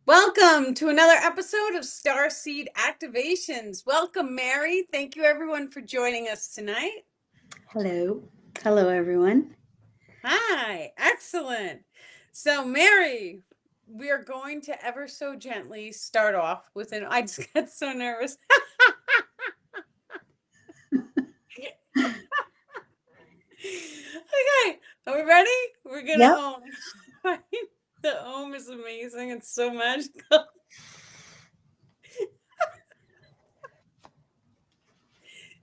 Welcome to another episode of Starseed Activations. Welcome, Mary. Thank you, everyone, for joining us tonight. Hello. Hello, everyone. Hi, excellent. So, Mary, we are going to ever so gently start off with an. I just get so nervous. Okay, are we ready? We're gonna Yep. ohm. The ohm is amazing. It's so magical.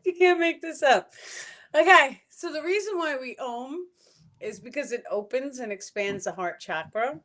You can't make this up. Okay, so the reason why we ohm is because it opens and expands the heart chakra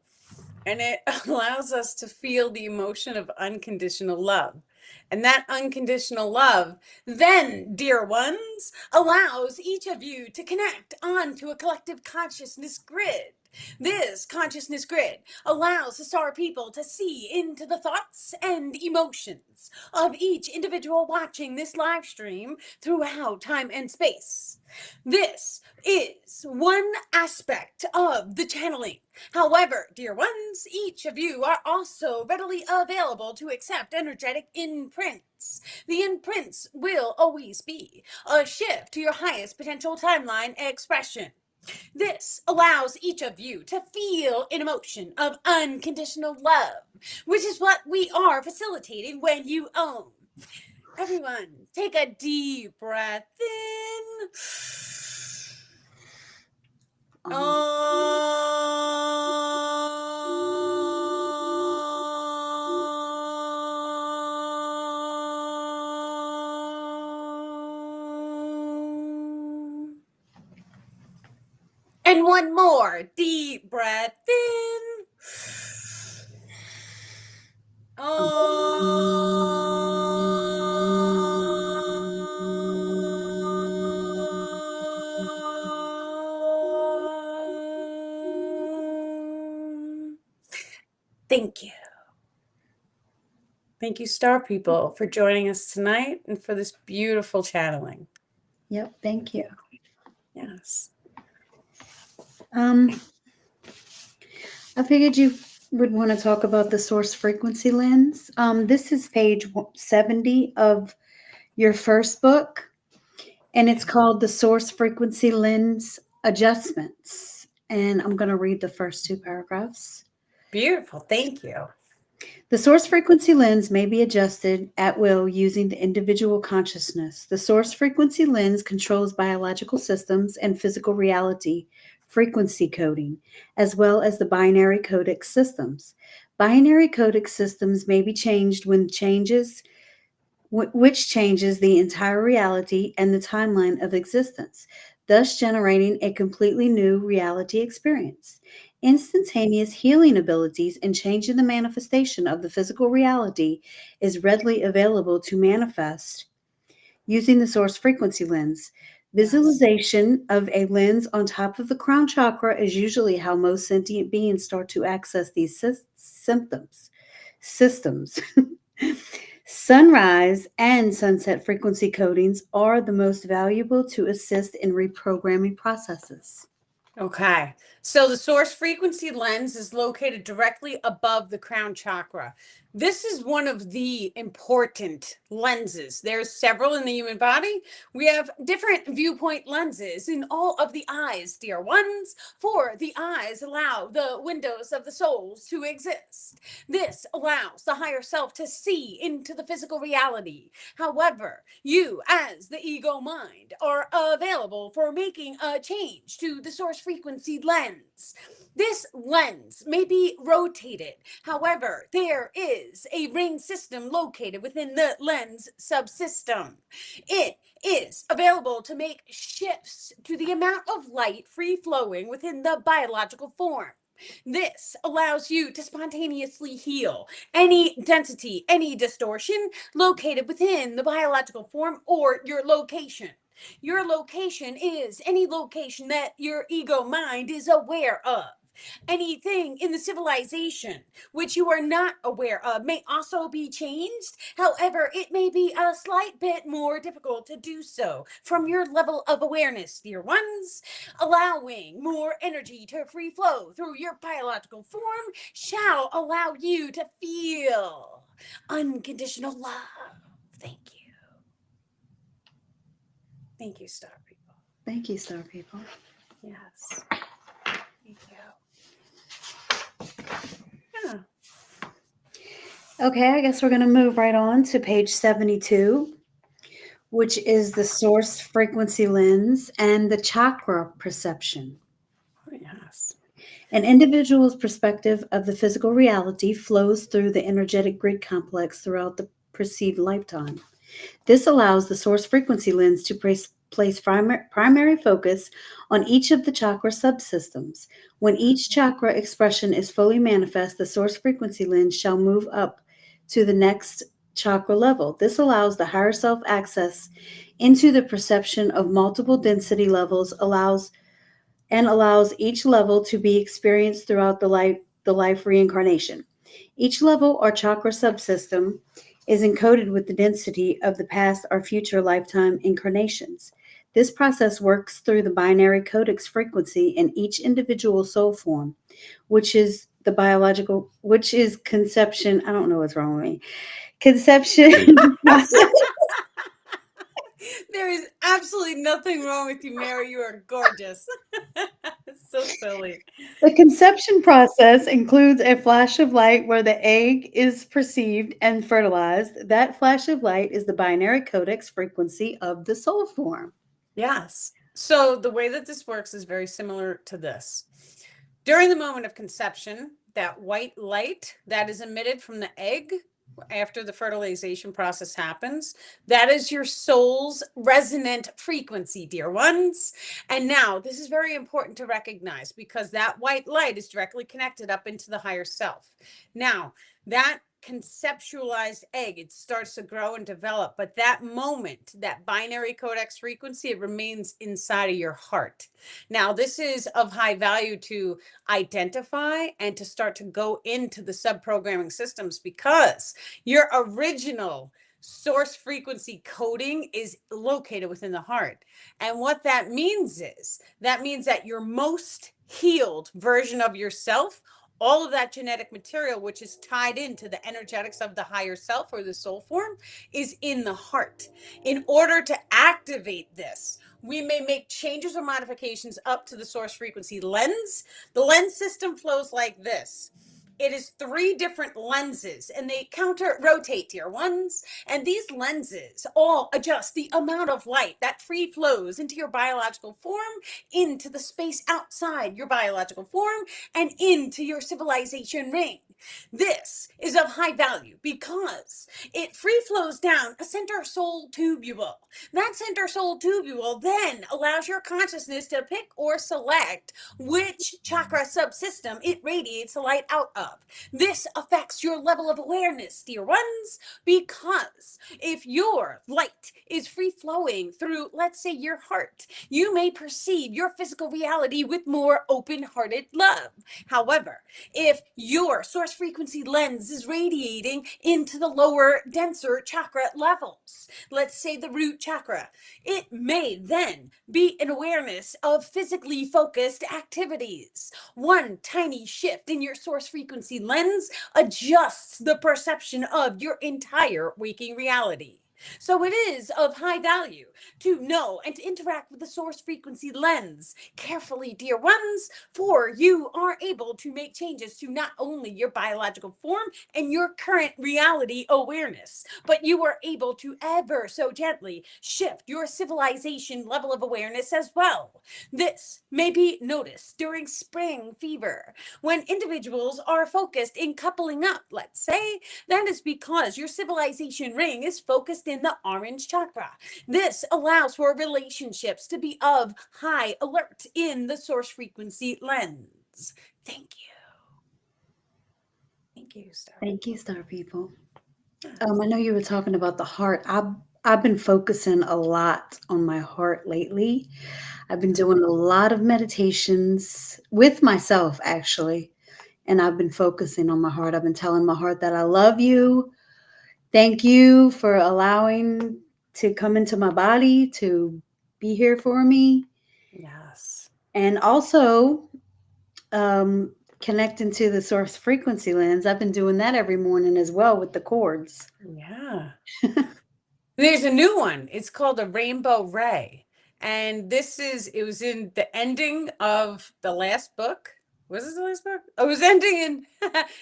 and it allows us to feel the emotion of unconditional love. And that unconditional love, then, dear ones, allows each of you to connect onto a collective consciousness grid. This consciousness grid allows the star people to see into the thoughts and emotions of each individual watching this live stream throughout time and space. This is one aspect of the channeling. However, dear ones, each of you are also readily available to accept energetic imprints. The imprints will always be a shift to your highest potential timeline expression. This allows each of you to feel an emotion of unconditional love, which is what we are facilitating when you own. Everyone, take a deep breath in. Um, And one more deep breath in. Thank you. Thank you, Star People, for joining us tonight and for this beautiful channeling. yep. Thank you. Yes. Um, I figured you would want to talk about the source frequency lens. This is page 70 of your first book, and it's called the source frequency lens adjustments. And I'm going to read the first two paragraphs. Beautiful. Thank you. The source frequency lens may be adjusted at will using the individual consciousness. The source frequency lens controls biological systems and physical reality frequency coding, as well as the binary codec systems. Binary codec systems may be changed which changes the entire reality and the timeline of existence, thus generating a completely new reality experience. Instantaneous healing abilities and changing the manifestation of the physical reality is readily available to manifest using the source frequency lens. Yes. Visualization of a lens on top of the crown chakra is usually how most sentient beings start to access these systems. Sunrise and sunset frequency codings are the most valuable to assist in reprogramming processes. Okay. So the source frequency lens is located directly above the crown chakra. This is one of the important lenses. There's several in the human body. We have different viewpoint lenses in all of the eyes, dear ones, for the eyes allow the windows of the souls to exist. This allows the higher self to see into the physical reality. However, you, as the ego mind, are available for making a change to the source frequency lens. This lens may be rotated. However, there is a ring system located within the lens subsystem. It is available to make shifts to the amount of light free flowing within the biological form. This allows you to spontaneously heal any density, any distortion located within the biological form or your location. Your location is any location that your ego mind is aware of. Anything in the civilization which you are not aware of may also be changed. However, it may be a slight bit more difficult to do so from your level of awareness, dear ones. Allowing more energy to free flow through your biological form shall allow you to feel unconditional love. Thank you. Thank you, Star People. Thank you, Star People. Yes. Thank you. Yeah. Okay, I guess we're going to move right on to page 72, which is the source frequency lens and the chakra perception. Oh, yes. An individual's perspective of the physical reality flows through the energetic grid complex throughout the perceived lifetime. This allows the source frequency lens to place primary focus on each of the chakra subsystems. When each chakra expression is fully manifest, the source frequency lens shall move up to the next chakra level. This allows the higher self access into the perception of multiple density levels, allows each level to be experienced throughout the life reincarnation. Each level or chakra subsystem is encoded with the density of the past or future lifetime incarnations. This process works through the binary codex frequency in each individual soul form, which is conception. I don't know what's wrong with me. Conception process. There is absolutely nothing wrong with you, Mary. You are gorgeous. It's so silly. The conception process includes a flash of light where the egg is perceived and fertilized. That flash of light is the binary codex frequency of the soul form. Yes. So the way that this works is very similar to this. During the moment of conception, that white light that is emitted from the egg after the fertilization process happens, that is your soul's resonant frequency, dear ones. And now this is very important to recognize because that white light is directly connected up into the higher self. Now, that conceptualized egg, it starts to grow and develop, but that moment, that binary codex frequency, it remains inside of your heart. Now, this is of high value to identify and to start to go into the sub-programming systems because your original source frequency coding is located within the heart. And what that means is that means that your most healed version of yourself, all of that genetic material, which is tied into the energetics of the higher self or the soul form, is in the heart. In order to activate this, we may make changes or modifications up to the source frequency lens. The lens system flows like this. It is 3 different lenses and they counter rotate, dear ones. And these lenses all adjust the amount of light that free flows into your biological form, into the space outside your biological form, and into your civilization ring. This is of high value because it free flows down a center soul tubule. That center soul tubule then allows your consciousness to pick or select which chakra subsystem it radiates the light out of. This affects your level of awareness, dear ones, because if your light is free flowing through, let's say, your heart, you may perceive your physical reality with more open hearted love. However, if your source frequency lens is radiating into the lower, denser chakra levels, let's say the root chakra, it may then be an awareness of physically focused activities. One tiny shift in your source frequency lens adjusts the perception of your entire waking reality. So it is of high value to know and to interact with the source frequency lens carefully, dear ones, for you are able to make changes to not only your biological form and your current reality awareness, but you are able to ever so gently shift your civilization level of awareness as well. This may be noticed during spring fever when individuals are focused in coupling up, let's say. That is because your civilization ring is focused in the orange chakra. This allows for relationships to be of high alert in the source frequency lens. Thank you. Thank you, Star. Thank you, Star People. I know you were talking about the heart. I've been focusing a lot on my heart lately. I've been doing a lot of meditations with myself, actually, and I've been focusing on my heart. I've been telling my heart that I love you. Thank you for allowing to come into my body to be here for me. Yes. And also, um, connecting to the source frequency lens. I've been doing that every morning as well with the cords. Yeah. There's a new one. It's called a rainbow ray. And it was in the ending of the last book. Was it the last book? Oh, it was ending in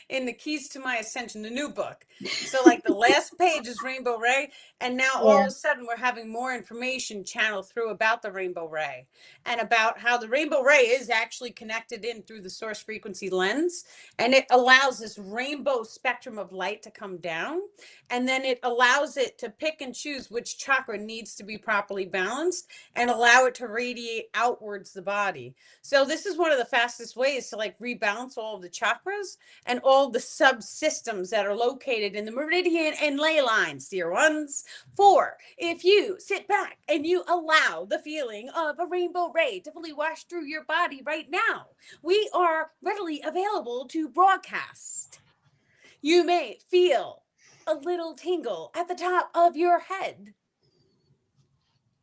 in the Keys to My Ascension, the new book. So like the last page is Rainbow Ray, and now all Yeah. of a sudden we're having more information channeled through about the Rainbow Ray and about how the Rainbow Ray is actually connected in through the source frequency lens, and it allows this rainbow spectrum of light to come down, and then it allows it to pick and choose which chakra needs to be properly balanced and allow it to radiate outwards the body. So this is one of the fastest ways to like rebalance all of the chakras and all the subsystems that are located in the meridian and ley lines, dear ones. For if you sit back and you allow the feeling of a rainbow ray to fully wash through your body right now, we are readily available to broadcast. You may feel a little tingle at the top of your head.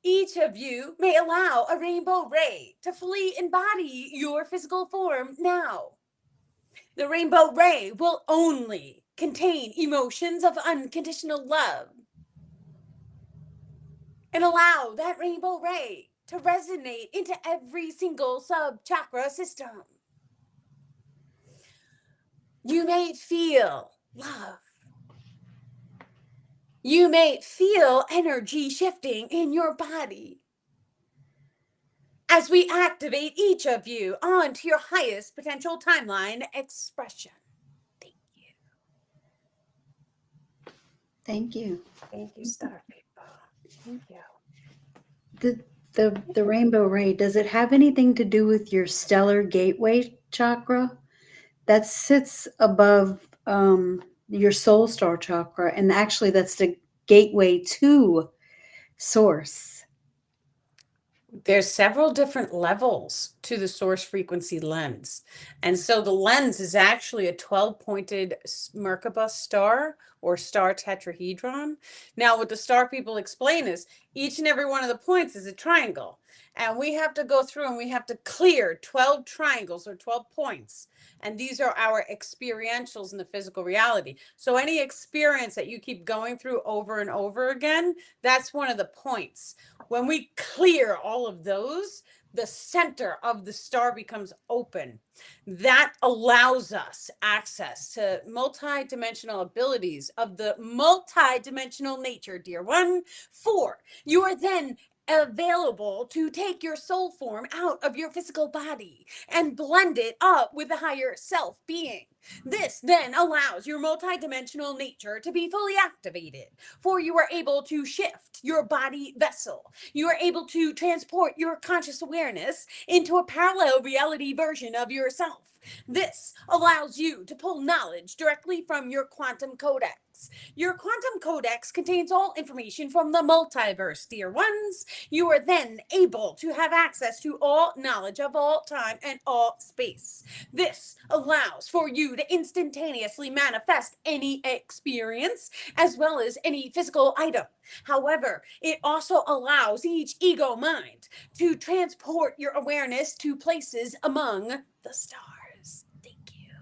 Each of you may allow a rainbow ray to fully embody your physical form now. The rainbow ray will only contain emotions of unconditional love and allow that rainbow ray to resonate into every single sub chakra system. You may feel love. You may feel energy shifting in your body as we activate each of you onto your highest potential timeline expression. Thank you. Thank you. Thank you, Star People. Thank you. The the rainbow ray, does it have anything to do with your stellar gateway chakra? That sits above your soul star chakra, and actually that's the gateway to source. There's several different levels to the source frequency lens. And so the lens is actually a 12-pointed Merkaba star or star tetrahedron. Now, what the star people explain is each and every one of the points is a triangle. And we have to go through and we have to clear 12 triangles or 12 points. And these are our experientials in the physical reality. So any experience that you keep going through over and over again, that's one of the points. When we clear all of those, the center of the star becomes open. That allows us access to multi-dimensional abilities of the multi-dimensional nature, dear one. For you are then available to take your soul form out of your physical body and blend it up with the higher self being. This then allows your multidimensional nature to be fully activated, for you are able to shift your body vessel. You are able to transport your conscious awareness into a parallel reality version of yourself. This allows you to pull knowledge directly from your quantum codex. Your quantum codex contains all information from the multiverse, dear ones. You are then able to have access to all knowledge of all time and all space. This allows for you to instantaneously manifest any experience as well as any physical item. However, it also allows each ego mind to transport your awareness to places among the stars. Thank you.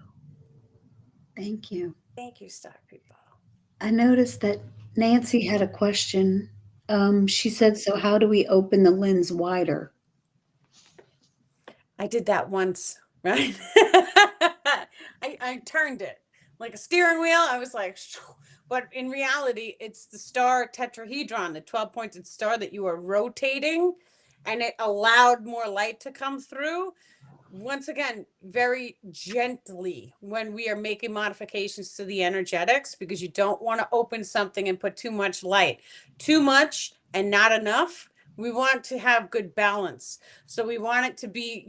Thank you. Thank you, Star People. I noticed that Nancy had a question. She said, "So how do we open the lens wider?" I did that once, right? I turned it like a steering wheel. I was like, shoo. But in reality, it's the star tetrahedron, the 12-pointed star that you are rotating, and it allowed more light to come through. Once again, very gently when we are making modifications to the energetics, because you don't want to open something and put too much light. Too much and not enough. We want to have good balance. So we want it to be,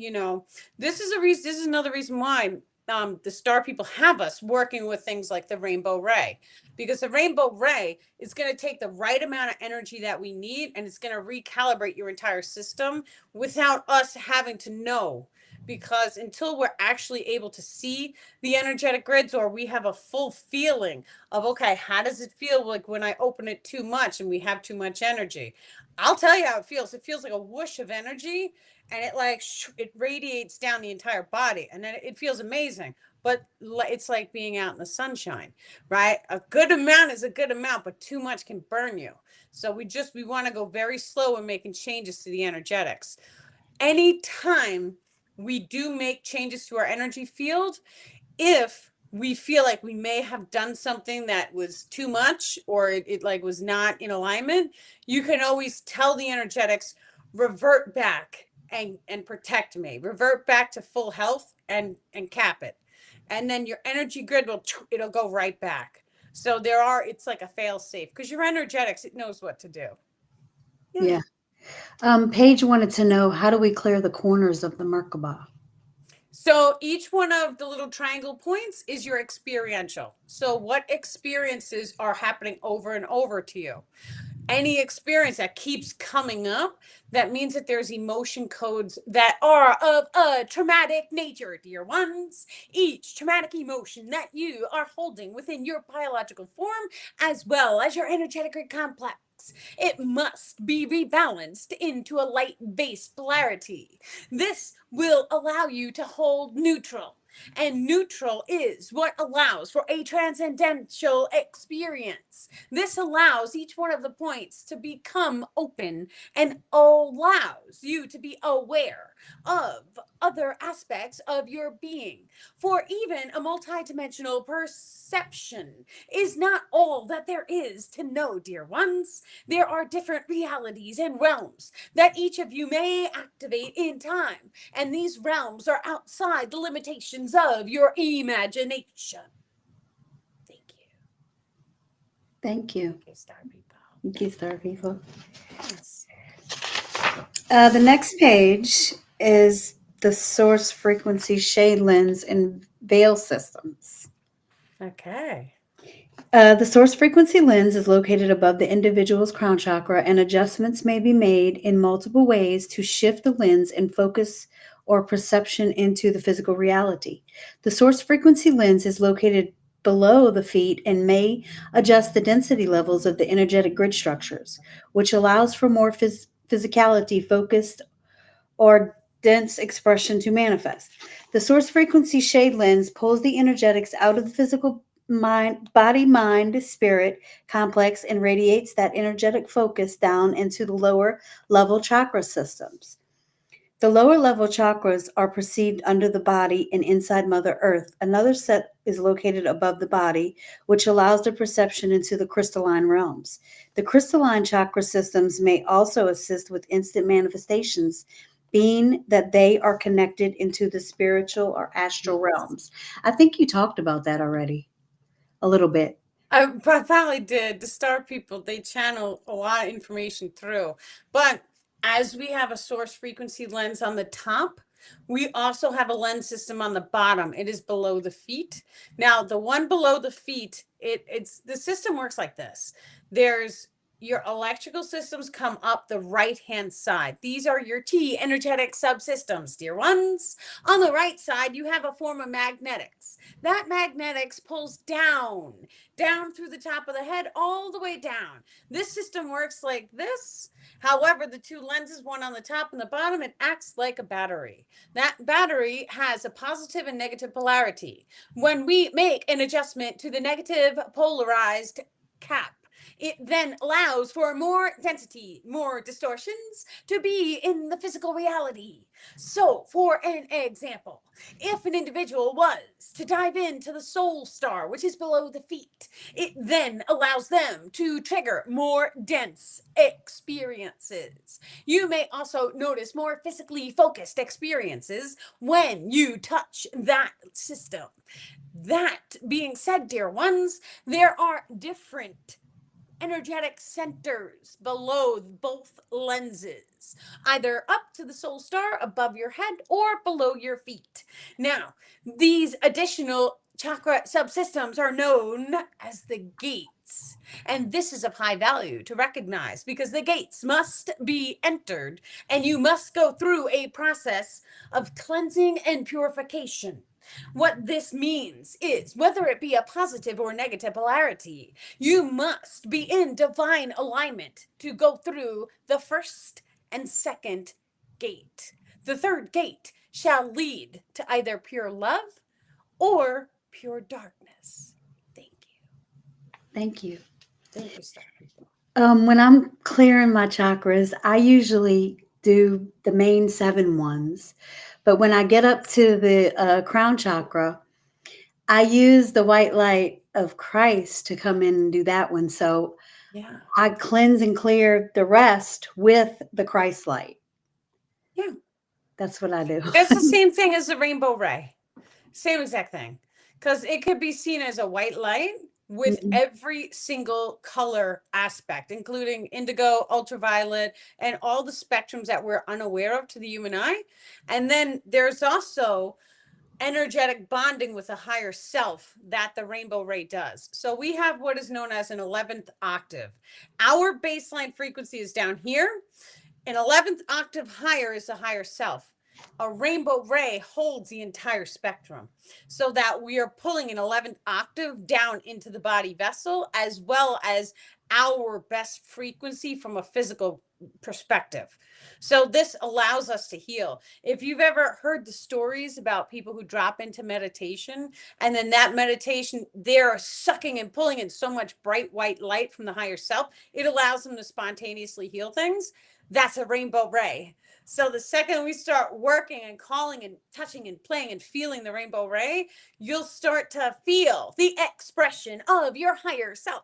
this is another reason why the star people have us working with things like the rainbow ray, because the rainbow ray is going to take the right amount of energy that we need, and it's going to recalibrate your entire system without us having to know. Because until we're actually able to see the energetic grids, or we have a full feeling of, okay, how does it feel like when I open it too much and we have too much energy? I'll tell you how it feels. It feels like a whoosh of energy, and it like it radiates down the entire body, and then it feels amazing. But it's like being out in the sunshine, right? A good amount is a good amount, but too much can burn you. So we want to go very slow in making changes to the energetics. Anytime we do make changes to our energy field, if we feel like we may have done something that was too much, or it like was not in alignment, you can always tell the energetics, revert back and protect me, revert back to full health and cap it, and then your energy grid it'll go right back. So it's like a fail safe, because your energetics, it knows what to do. Yeah. Yeah. Paige wanted to know, how do we clear the corners of the Merkaba? So each one of the little triangle points is your experiential. So what experiences are happening over and over to you? Any experience that keeps coming up, that means that there's emotion codes that are of a traumatic nature, dear ones. Each traumatic emotion that you are holding within your biological form, as well as your energetic grid complex, it must be rebalanced into a light base polarity. This will allow you to hold neutral. And neutral is what allows for a transcendental experience. This allows each one of the points to become open and allows you to be aware of other aspects of your being. For even a multidimensional perception is not all that there is to know, dear ones. There are different realities and realms that each of you may activate in time, and these realms are outside the limitations of your imagination. Thank you. Thank you. Okay, star people. Thank you, Star People. Yes. The next page is the source frequency shade lens and veil systems. Okay. The source frequency lens is located above the individual's crown chakra, and adjustments may be made in multiple ways to shift the lens and focus or perception into the physical reality. The source frequency lens is located below the feet and may adjust the density levels of the energetic grid structures, which allows for more physicality, focused or dense expression to manifest. The source frequency shade lens pulls the energetics out of the physical mind, spirit complex and radiates that energetic focus down into the lower level chakra systems. The lower level chakras are perceived under the body and inside Mother Earth. Another set is located above the body, which allows the perception into the crystalline realms. The crystalline chakra systems may also assist with instant manifestations, being that they are connected into the spiritual or astral realms. I think you talked about that already a little bit. I probably did. The star people, they channel a lot of information through. But as we have a source frequency lens on the top, we also have a lens system on the bottom. It is below the feet. Now, the one below the feet, it's the system works like this. There's your electrical systems come up the right hand side. These are your T energetic subsystems, dear ones. On the right side, you have a form of magnetics. That magnetics pulls down through the top of the head, all the way down. This system works like this. However, the two lenses, one on the top and the bottom, it acts like a battery. That battery has a positive and negative polarity. When we make an adjustment to the negative polarized cap, it then allows for more density, more distortions to be in the physical reality. So, for an example, if an individual was to dive into the soul star, which is below the feet, it then allows them to trigger more dense experiences. You may also notice more physically focused experiences when you touch that system. That being said, dear ones, there are different energetic centers below both lenses, either up to the soul star above your head or below your feet. Now, these additional chakra subsystems are known as the gates. And this is of high value to recognize because the gates must be entered and you must go through a process of cleansing and purification. What this means is whether it be a positive or negative polarity, you must be in divine alignment to go through the first and second gate. The third gate shall lead to either pure love or pure darkness. Thank you. Thank you. Thank you, Star People. When I'm clearing my chakras, I usually do the main 7 ones. But when I get up to the crown chakra, I use the white light of Christ to come in and do that one. So Yeah. I cleanse and clear the rest with the Christ light. Yeah. That's what I do. It's the same thing as the rainbow ray. Same exact thing. Because it could be seen as a white light with Mhm. every single color aspect, including indigo, ultraviolet, and all the spectrums that we're unaware of to the human eye. And then there's also energetic bonding with a higher self that the rainbow ray does. So we have what is known as an 11th octave. Our baseline frequency is down here. An 11th octave higher is the higher self. A rainbow ray holds the entire spectrum so that we are pulling an 11th octave down into the body vessel as well as our best frequency from a physical perspective. So this allows us to heal. If you've ever heard the stories about people who drop into meditation and then that meditation, they're sucking and pulling in so much bright white light from the higher self, it allows them to spontaneously heal things. That's a rainbow ray. So the second we start working and calling and touching and playing and feeling the rainbow ray, you'll start to feel the expression of your higher self.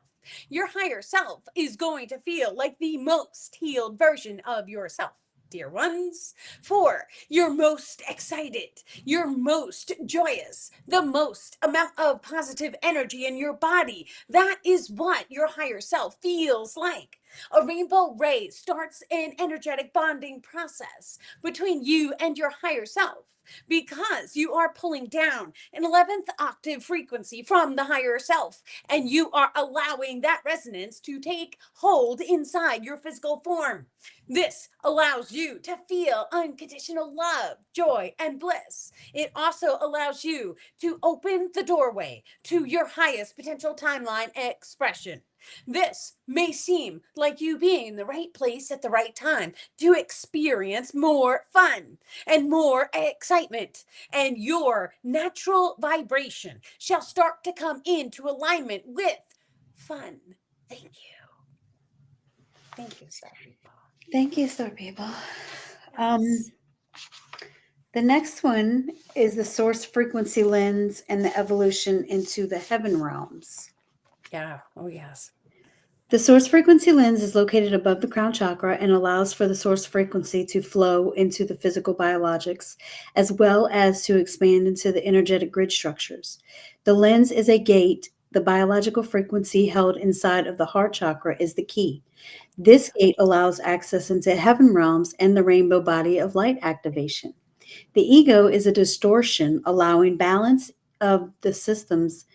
Your higher self is going to feel like the most healed version of yourself, dear ones. For you're most excited, you're most joyous, the most amount of positive energy in your body. That is what your higher self feels like. A rainbow ray starts an energetic bonding process between you and your higher self because you are pulling down an 11th octave frequency from the higher self and you are allowing that resonance to take hold inside your physical form. This allows you to feel unconditional love, joy, and bliss. It also allows you to open the doorway to your highest potential timeline expression. This may seem like you being in the right place at the right time to experience more fun and more excitement, and your natural vibration shall start to come into alignment with fun. Thank you. Thank you, Star People. Thank you, Star People. Um, Yes. the next one is the source frequency lens and the evolution into the heaven realms. Yeah. Oh, yes. The source frequency lens is located above the crown chakra and allows for the source frequency to flow into the physical biologics as well as to expand into the energetic grid structures. The lens is a gate. The biological frequency held inside of the heart chakra is the key. This gate allows access into heaven realms and the rainbow body of light activation. The ego is a distortion, allowing balance of the systems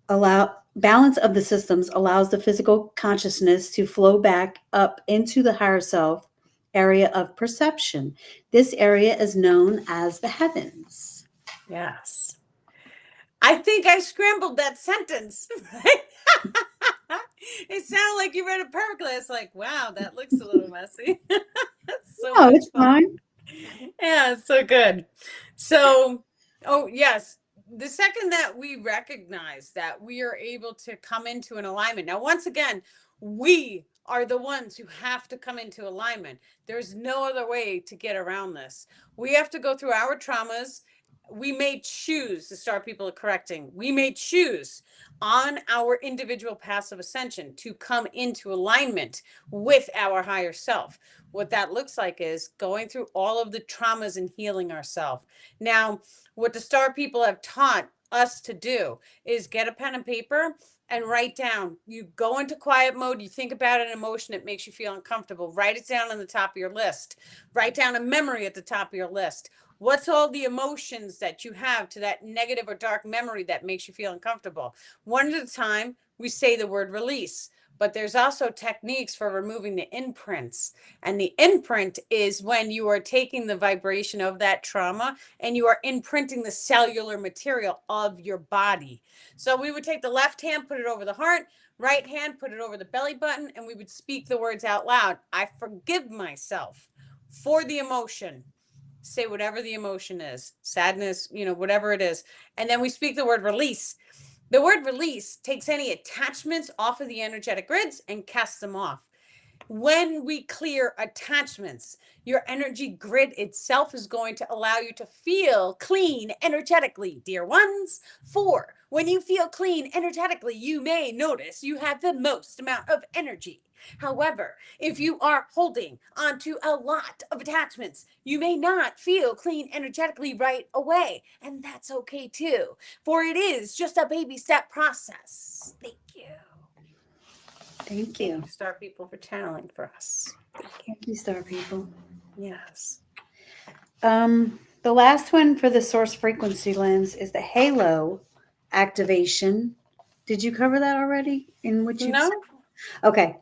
allows the physical consciousness to flow back up into the higher self area of perception. This area is known as the heavens. Yes. I think I scrambled that sentence. It sounded like you read it perfectly. It's like, wow, that looks a little messy. That's so Oh, much it's fun. fine. Yeah, it's so good. So, oh, yes. The second that we recognize that we are able to come into an alignment. Now, once again, we are the ones who have to come into alignment. There's no other way to get around this. We have to go through our traumas. We may choose to start people correcting. We may choose on our individual paths of ascension to come into alignment with our higher self. What that looks like is going through all of the traumas and healing ourselves. Now, what the star people have taught us to do is get a pen and paper and write down. You go into quiet mode, you think about an emotion that makes you feel uncomfortable. Write it down on the top of your list. Write down a memory at the top of your list. What's all the emotions that you have to that negative or dark memory that makes you feel uncomfortable? One at a time, we say the word release. But there's also techniques for removing the imprints. And the imprint is when you are taking the vibration of that trauma and you are imprinting the cellular material of your body. So we would take the left hand, put it over the heart, right hand, put it over the belly button, and we would speak the words out loud. I forgive myself for the emotion. Say whatever the emotion is, sadness, whatever it is. And then we speak the word release. The word release takes any attachments off of the energetic grids and casts them off. When we clear attachments, your energy grid itself is going to allow you to feel clean energetically, dear ones. 4, when you feel clean energetically, you may notice you have the most amount of energy. However, if you are holding onto a lot of attachments, you may not feel clean energetically right away. And that's okay too, for it is just a baby step process. Thank you. Thank you. Star people for channeling for us. Thank you, Star People. Yes. The last one for the source frequency lens is the halo activation. Did you cover that already? In which you No? Okay.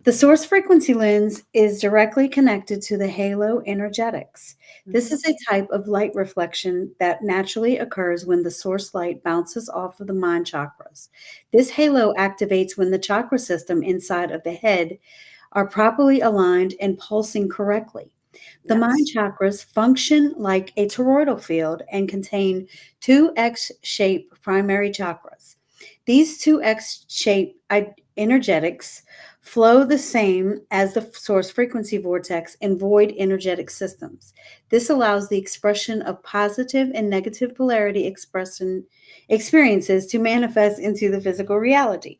The source frequency lens is directly connected to the halo energetics. This is a type of light reflection that naturally occurs when the source light bounces off of the mind chakras. This halo activates when the chakra system inside of the head are properly aligned and pulsing correctly. The mind chakras function like a toroidal field and contain two X-shaped primary chakras. These two X-shaped energetics flow the same as the source frequency vortex in void energetic systems. This allows the expression of positive and negative polarity experiences to manifest into the physical reality.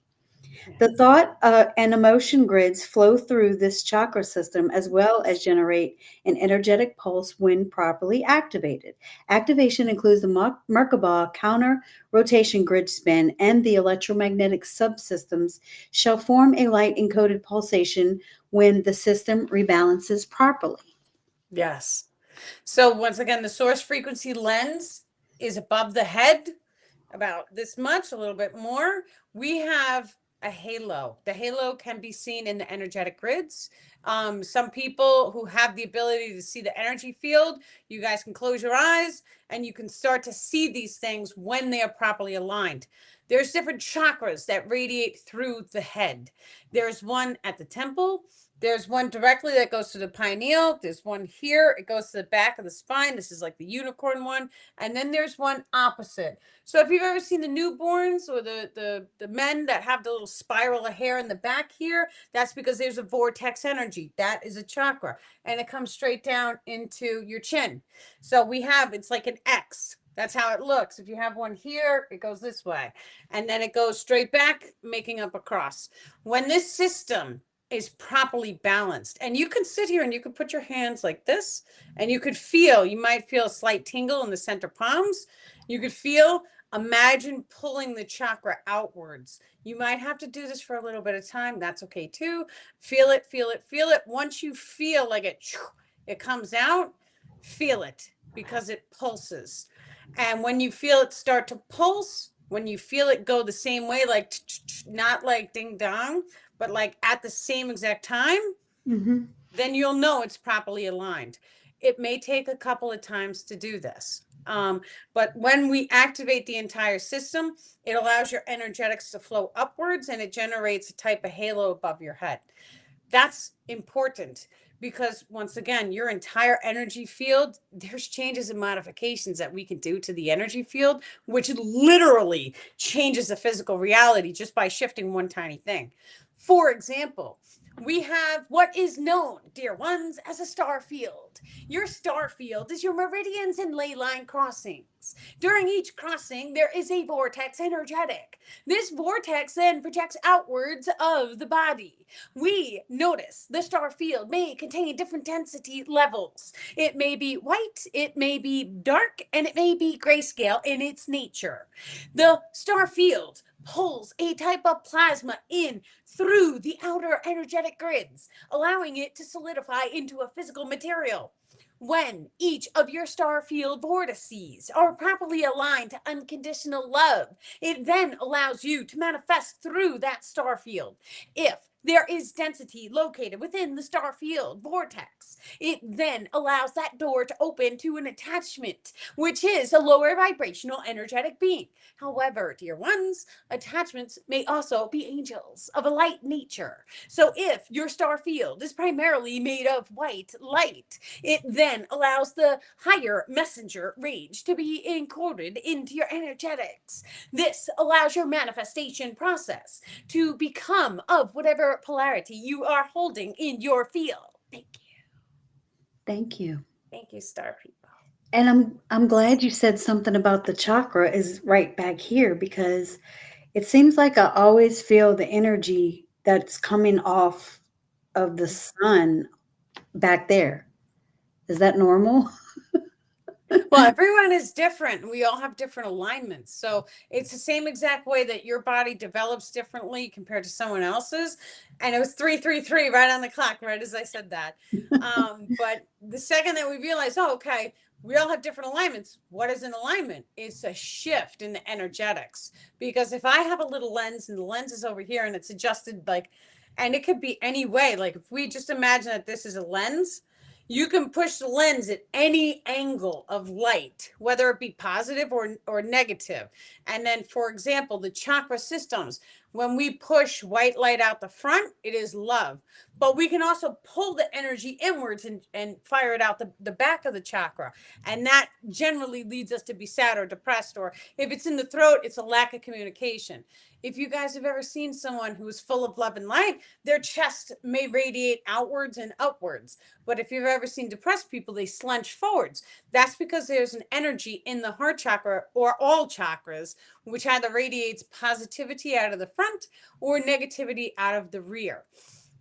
The thought and emotion grids flow through this chakra system as well as generate an energetic pulse when properly activated. Activation includes the Merkaba counter rotation grid spin and the electromagnetic subsystems shall form a light encoded pulsation when the system rebalances properly. Yes. So once again, the source frequency lens is above the head, about this much, a little bit more. We have a halo. The halo can be seen in the energetic grids. Some people who have the ability to see the energy field, you guys can close your eyes and you can start to see these things when they are properly aligned. There's different chakras that radiate through the head. There's one at the temple. There's one directly that goes to the pineal. There's one here. It goes to the back of the spine. This is like the unicorn one. And then there's one opposite. So if you've ever seen the newborns or the men that have the little spiral of hair in the back here, that's because there's a vortex energy. That is a chakra. And it comes straight down into your chin. So it's like an X. That's how it looks. If you have one here, it goes this way. And then it goes straight back, making up a cross. When this system is properly balanced, and you can sit here and you can put your hands like this, and you might feel a slight tingle in the center palms. You could imagine pulling the chakra outwards. You might have to do this for a little bit of time. That's okay too. Feel it, feel it, feel it. Once you feel like it comes out, feel it because it pulses. And when you feel it start to pulse, when you feel it go the same way, like not like ding dong, but like at the same exact time, then you'll know it's properly aligned. It may take a couple of times to do this. But when we activate the entire system, it allows your energetics to flow upwards and it generates a type of halo above your head. That's important because once again, your entire energy field, there's changes and modifications that we can do to the energy field, which literally changes the physical reality just by shifting one tiny thing. For example, we have what is known, dear ones, as a star field. Your star field is your meridians and ley line crossings. vortex. During each crossing, there is a vortex energetic. This vortex then projects outwards of the body. We notice the star field may contain different density levels. It may be white, it may be dark, and it may be grayscale in its nature. The star field pulls a type of plasma in through the outer energetic grids, allowing it to solidify into a physical material. When each of your star field vortices are properly aligned to unconditional love, it then allows you to manifest through that star field. If there is density located within the star field vortex, it then allows that door to open to an attachment, which is a lower vibrational energetic being. However, dear ones, attachments may also be angels of a light nature. So if your star field is primarily made of white light, it then allows the higher messenger rage to be encoded into your energetics. This allows your manifestation process to become of whatever polarity you are holding in your field. Thank you. Thank you. Thank you, star people. And I'm glad you said something about the chakra is right back here, because it seems like I always feel the energy that's coming off of the sun back there. Is that normal? Well, everyone is different. We all have different alignments. So it's the same exact way that your body develops differently compared to someone else's. And it was 333 right on the clock, right as I said that. But the second that we realize, oh, okay, we all have different alignments. What is an alignment? It's a shift in the energetics. Because if I have a little lens and the lens is over here and it's adjusted like, and it could be any way, like if we just imagine that this is a lens, you can push the lens at any angle of light, whether it be positive or negative. And then, for example, the chakra systems, when we push white light out the front, it is love. But we can also pull the energy inwards and fire it out the back of the chakra. And that generally leads us to be sad or depressed. Or if it's in the throat, it's a lack of communication. If you guys have ever seen someone who is full of love and light, their chest may radiate outwards and upwards. But if you've ever seen depressed people, they slouch forwards. That's because there's an energy in the heart chakra or all chakras, which either radiates positivity out of the front or negativity out of the rear.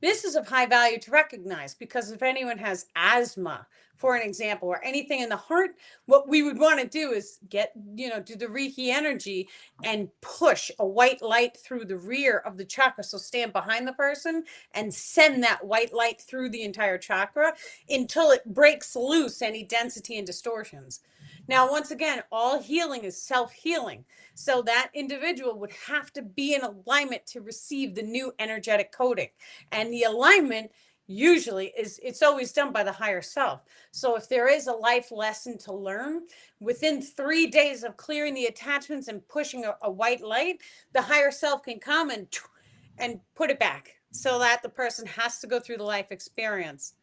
This is of high value to recognize because if anyone has asthma, for an example, or anything in the heart, what we would want to do is do the Reiki energy and push a white light through the rear of the chakra. So stand behind the person and send that white light through the entire chakra until it breaks loose any density and distortions. Now, once again, all healing is self-healing. So that individual would have to be in alignment to receive the new energetic coding. And the alignment usually it's always done by the higher self. So if there is a life lesson to learn, within 3 days of clearing the attachments and pushing a white light, the higher self can come and put it back so that the person has to go through the life experience.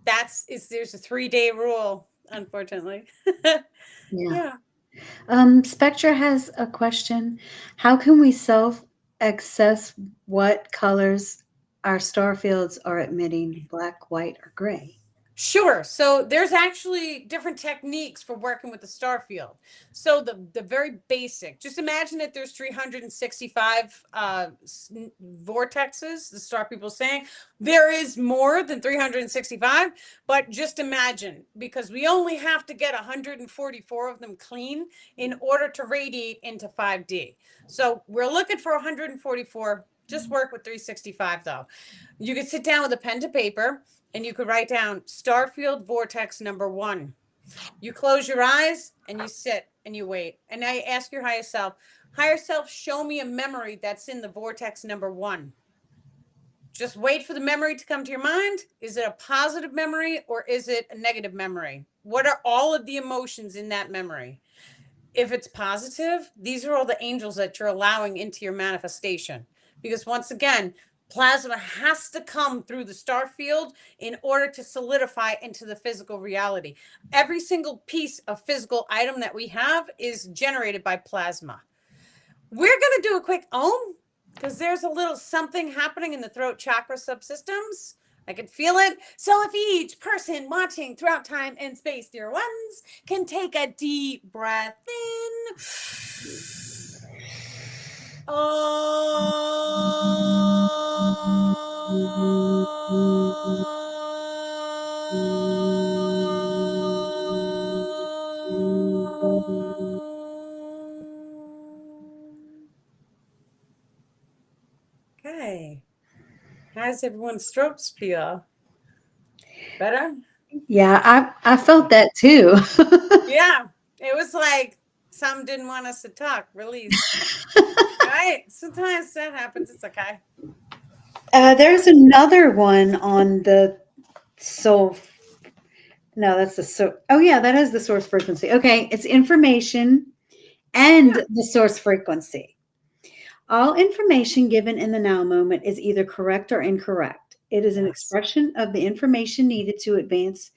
There's a 3-day rule, unfortunately. Yeah. Yeah. Spectra has a question. How can we self-assess what colors our star fields are emitting, black, white, or gray? Sure. So there's actually different techniques for working with the star field. So the very basic, just imagine that there's 365 vortexes, the star people saying. There is more than 365, but just imagine, because we only have to get 144 of them clean in order to radiate into 5D. So we're looking for 144. Just work with 365 though. You could sit down with a pen to paper and you could write down Starfield Vortex number 1. You close your eyes and you sit and you wait. And now you ask your higher self, show me a memory that's in the vortex number 1. Just wait for the memory to come to your mind. Is it a positive memory or is it a negative memory? What are all of the emotions in that memory? If it's positive, these are all the angels that you're allowing into your manifestation. Because once again, plasma has to come through the star field in order to solidify into the physical reality. Every single piece of physical item that we have is generated by plasma. We're going to do a quick because there's a little something happening in the throat chakra subsystems I can feel it. So if each person watching throughout time and space, dear ones, can take a deep breath in. Okay. How's everyone's throats feel? Better? Yeah, I felt that too. Yeah. It was like some didn't want us to talk. Release. Right? Sometimes that happens. It's okay. There's another one on the soul. No, that's the so. Oh yeah, that is the source frequency. Okay, it's information and Yeah. the source frequency. All information given in the now moment is either correct or incorrect. It is an Yes. expression of the information needed to advance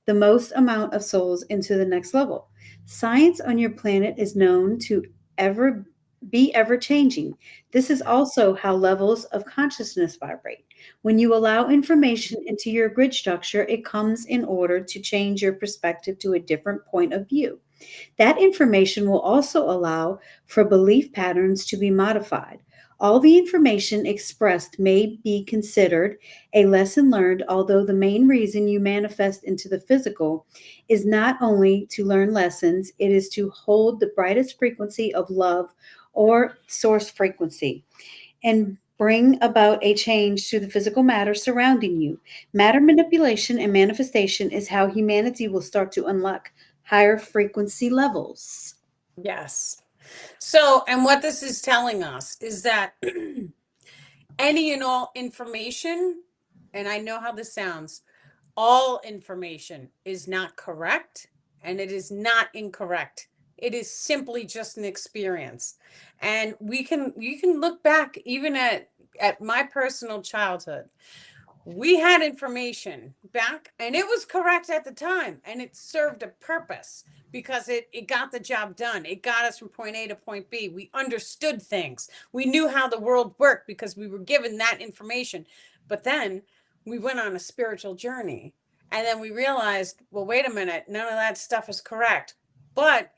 the most amount of souls into the next level. Science on your planet is known to ever be ever changing. This is also how levels of consciousness vibrate. When you allow information into your grid structure, it comes in order to change your perspective to a different point of view. That information will also allow for belief patterns to be modified. All the information expressed may be considered a lesson learned, although the main reason you manifest into the physical is not only to learn lessons, it is to hold the brightest frequency of love or source frequency and bring about a change to the physical matter surrounding you. Matter manipulation and manifestation is how humanity will start to unlock higher frequency levels. Yes. So, and what this is telling us is that any and all information, and I know how this sounds, all information is not correct and it is not incorrect. It is simply just an experience. And you can look back even at my personal childhood. We had information back and it was correct at the time and it served a purpose because it got the job done. It got us from point A to point B. We understood things. We knew how the world worked because we were given that information. But then we went on a spiritual journey and then we realized, well, wait a minute, none of that stuff is correct. But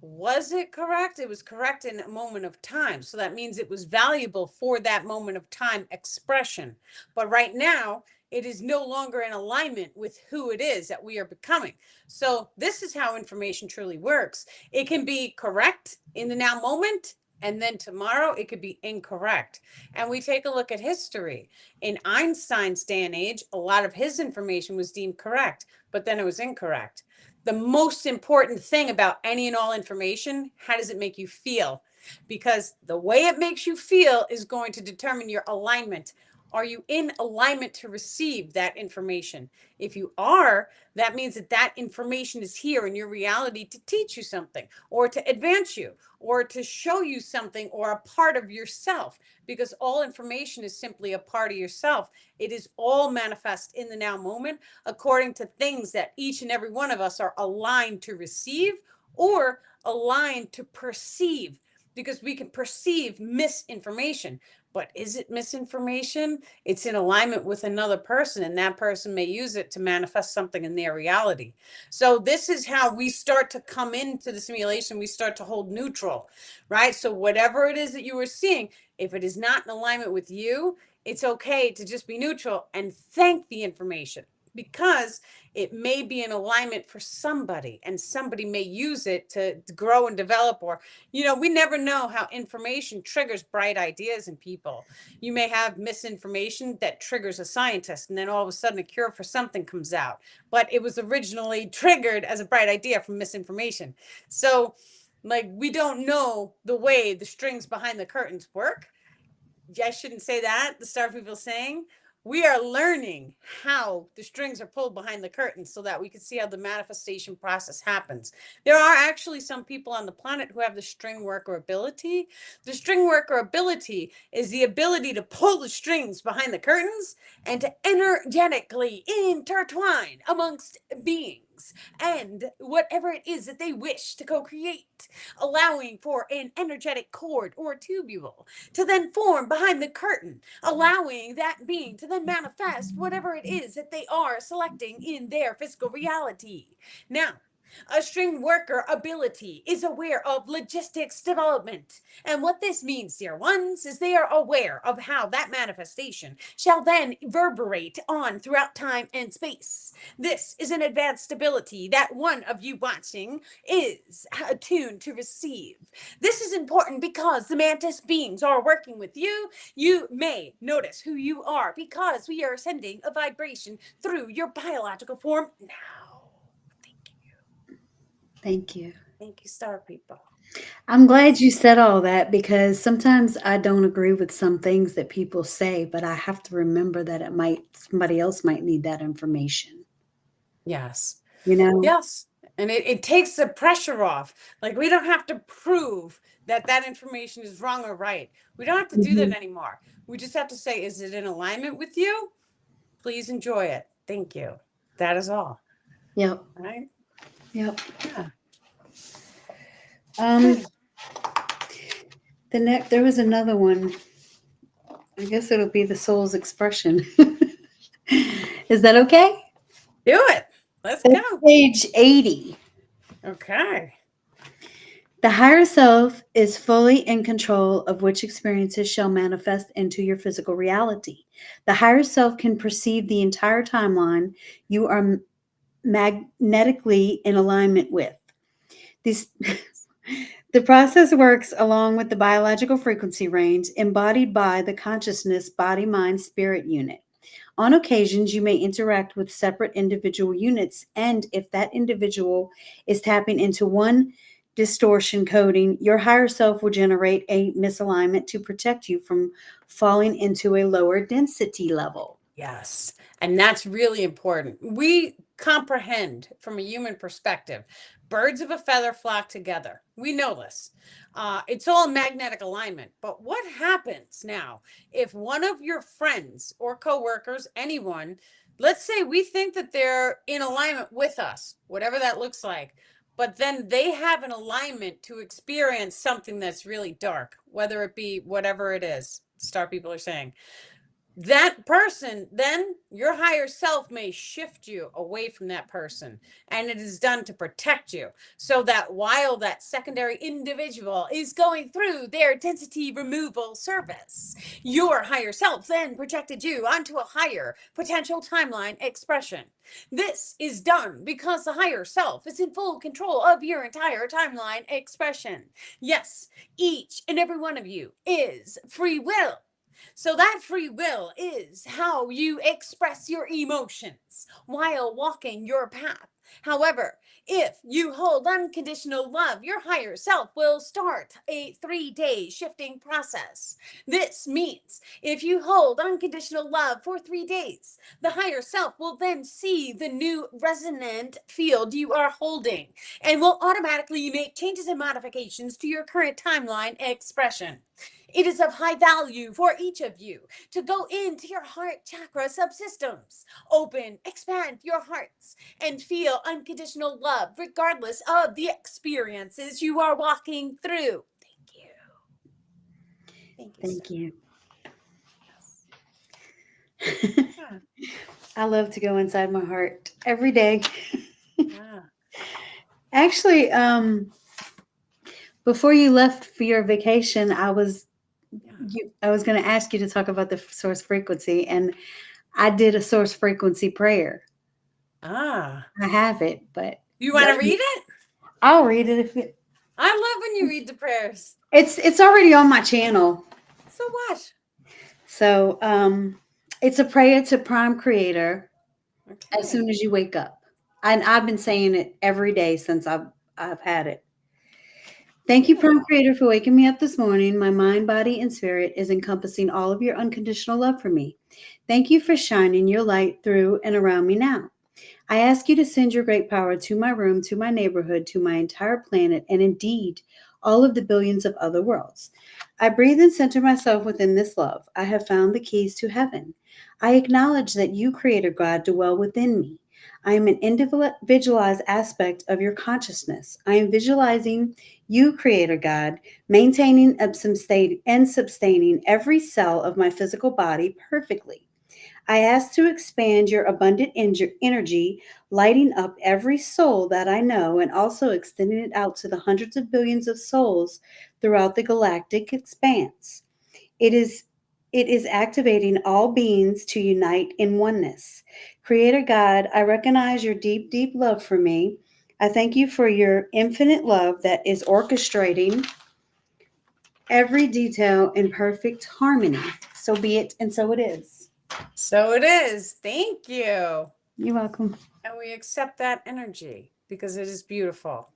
was it correct? It was correct in a moment of time. So that means it was valuable for that moment of time expression. But right now, it is no longer in alignment with who it is that we are becoming. So this is how information truly works. It can be correct in the now moment, and then tomorrow it could be incorrect. And we take a look at history. In Einstein's day and age, a lot of his information was deemed correct, but then it was incorrect. The most important thing about any and all information, how does it make you feel? Because the way it makes you feel is going to determine your alignment. Are you in alignment to receive that information? If you are, that means that that information is here in your reality to teach you something or to advance you or to show you something or a part of yourself, because all information is simply a part of yourself. It is all manifest in the now moment according to things that each and every one of us are aligned to receive or aligned to perceive, because we can perceive misinformation. But is it misinformation? It's in alignment with another person, and that person may use it to manifest something in their reality. So, this is how we start to come into the simulation. We start to hold neutral, right? So, whatever it is that you are seeing, if it is not in alignment with you, it's okay to just be neutral and thank the information, because it may be in alignment for somebody and somebody may use it to grow and develop. Or, we never know how information triggers bright ideas in people. You may have misinformation that triggers a scientist, and then all of a sudden a cure for something comes out, but it was originally triggered as a bright idea from misinformation. So, like, we don't know the way the strings behind the curtains work. I shouldn't say that. The Star People saying we are learning how the strings are pulled behind the curtain so that we can see how the manifestation process happens. There are actually some people on the planet who have the string worker ability. The string worker ability is the ability to pull the strings behind the curtains and to energetically intertwine amongst beings. beings and whatever it is that they wish to co-create, allowing for an energetic cord or tubule to then form behind the curtain, allowing that being to then manifest whatever it is that they are selecting in their physical reality. Now, a string worker ability is aware of logistics development. And what this means, dear ones, is they are aware of how that manifestation shall then reverberate on throughout time and space. This is an advanced ability that one of you watching is attuned to receive. This is important because the mantis beings are working with you. You may notice who you are because we are sending a vibration through your biological form now. Thank you. Thank you, star people. I'm glad you said all that because sometimes I don't agree with some things that people say, but I have to remember that somebody else might need that information. Yes. You know? Yes. And it takes the pressure off. Like, we don't have to prove that that information is wrong or right. We don't have to do that Mhm. anymore. We just have to say, is it in alignment with you? Please enjoy it. Thank you. That is all. Yep. Right? Yep. Yeah. Um, there was another one. I guess it'll be the soul's expression. Is that okay? Do it. Let's It's go. page 80. Okay. The higher self is fully in control of which experiences shall manifest into your physical reality. The higher self can perceive the entire timeline you are magnetically in alignment with. This the process works along with the biological frequency range embodied by the consciousness body mind spirit unit. On occasions, you may interact with separate individual units, and if that individual is tapping into one distortion coding, your higher self will generate a misalignment to protect you from falling into a lower density level. Yes. And that's really important. We comprehend from a human perspective. Birds of a feather flock together. We know this. It's all magnetic alignment. But what happens now if one of your friends or coworkers, anyone, let's say we think that they're in alignment with us, whatever that looks like, but then they have an alignment to experience something that's really dark, whether it be whatever it is, star people are saying that person, then your higher self may shift you away from that person. And it is done to protect you so that while that secondary individual is going through their density removal service, your higher self then projected you onto a higher potential timeline expression. This is done because the higher self is in full control of your entire timeline expression. Yes, each and every one of you is free will. So that free will is how you express your emotions while walking your path. However, if you hold unconditional love, your higher self will start a 3-day shifting process. This means if you hold unconditional love for 3 days, the higher self will then see the new resonant field you are holding and will automatically make changes and modifications to your current timeline expression. It is of high value for each of you to go into your heart chakra subsystems, open, expand your hearts, and feel unconditional love regardless of the experiences you are walking through. Thank you. Thank you, sir. Thank you. Yes. Yeah. I love to go inside my heart every day. Yeah. Actually, before you left for your vacation, Yeah. I was going to ask you to talk about the source frequency, and I did a source frequency prayer. Ah. I have it, but You want to read it? I'll read it if I love when you read the prayers. it's already on my channel. So what? So it's a prayer to Prime Creator as Okay. soon as you wake up. And I've been saying it every day since I've had it. Thank you, Prime Beautiful. Creator, for waking me up this morning. My mind, body, and spirit is encompassing all of your unconditional love for me. Thank you for shining your light through and around me now. I ask you to send your great power to my room, to my neighborhood, to my entire planet, and indeed all of the billions of other worlds. I breathe and center myself within this love. I have found the keys to heaven. I acknowledge that you, Creator God, dwell within me. I am an individualized aspect of your consciousness. I am visualizing you, Creator God, maintaining and sustaining every cell of my physical body perfectly. I ask to expand your abundant energy, lighting up every soul that I know and also extending it out to the hundreds of billions of souls throughout the galactic expanse. It is it is activating all beings to unite in oneness. Creator God, I recognize your deep, deep love for me. I thank you for your infinite love that is orchestrating every detail in perfect harmony. So be it, and so it is. So it is. Thank you. You're welcome. And we accept that energy because it is beautiful.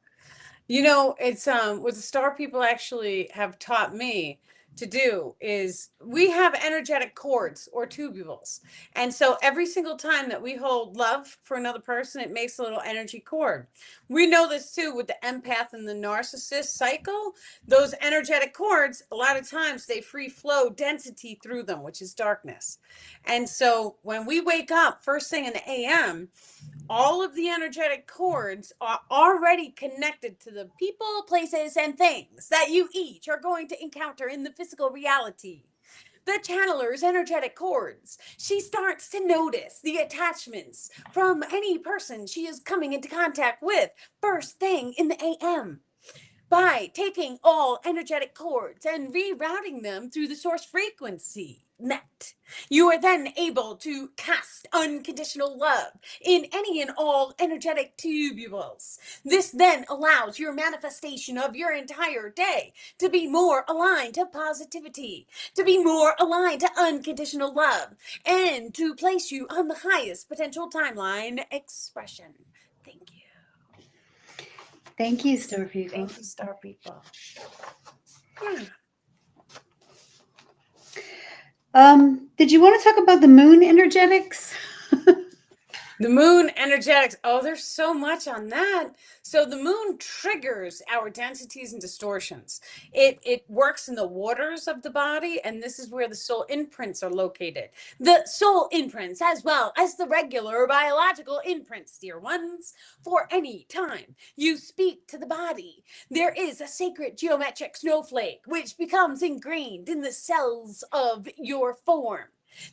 You know, it's what the star people actually have taught me to do is we have energetic cords or tubules. And so every single time that we hold love for another person, it makes a little energy cord. We know this too with the empath and the narcissist cycle. Those energetic cords, a lot of times they free flow density through them, which is darkness. And so when we wake up first thing in the AM, all of the energetic cords are already connected to the people, places, and things that you each are going to encounter in the physical reality. The channeler's energetic cords. She starts to notice the attachments from any person she is coming into contact with first thing in the AM by taking all energetic cords and rerouting them through the source frequency net. You are then able to cast unconditional love in any and all energetic tubules. This then allows your manifestation of your entire day to be more aligned to positivity, to be more aligned to unconditional love, and to place you on the highest potential timeline expression. Thank you. Thank you, Star People. Thank you, star people. Yeah. Did you want to talk about the moon energetics? The moon energetics. Oh, there's so much on that. So the moon triggers our densities and distortions. It works in the waters of the body, and this is where the soul imprints are located. The soul imprints, as well as the regular biological imprints, dear ones. For any time you speak to the body, there is a sacred geometric snowflake which becomes ingrained in the cells of your form.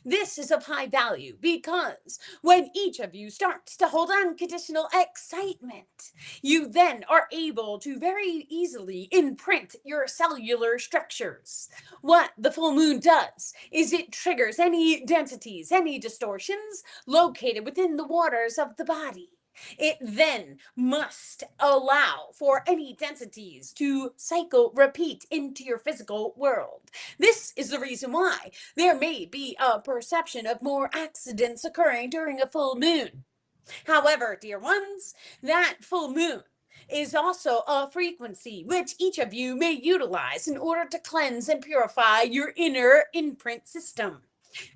This is of high value because when each of you starts to hold unconditional excitement, you then are able to very easily imprint your cellular structures. What the full moon does is it triggers any densities, any distortions located within the waters of the body. It then must allow for any densities to cycle repeat into your physical world. This is the reason why there may be a perception of more accidents occurring during a full moon. However, dear ones, that full moon is also a frequency which each of you may utilize in order to cleanse and purify your inner imprint system.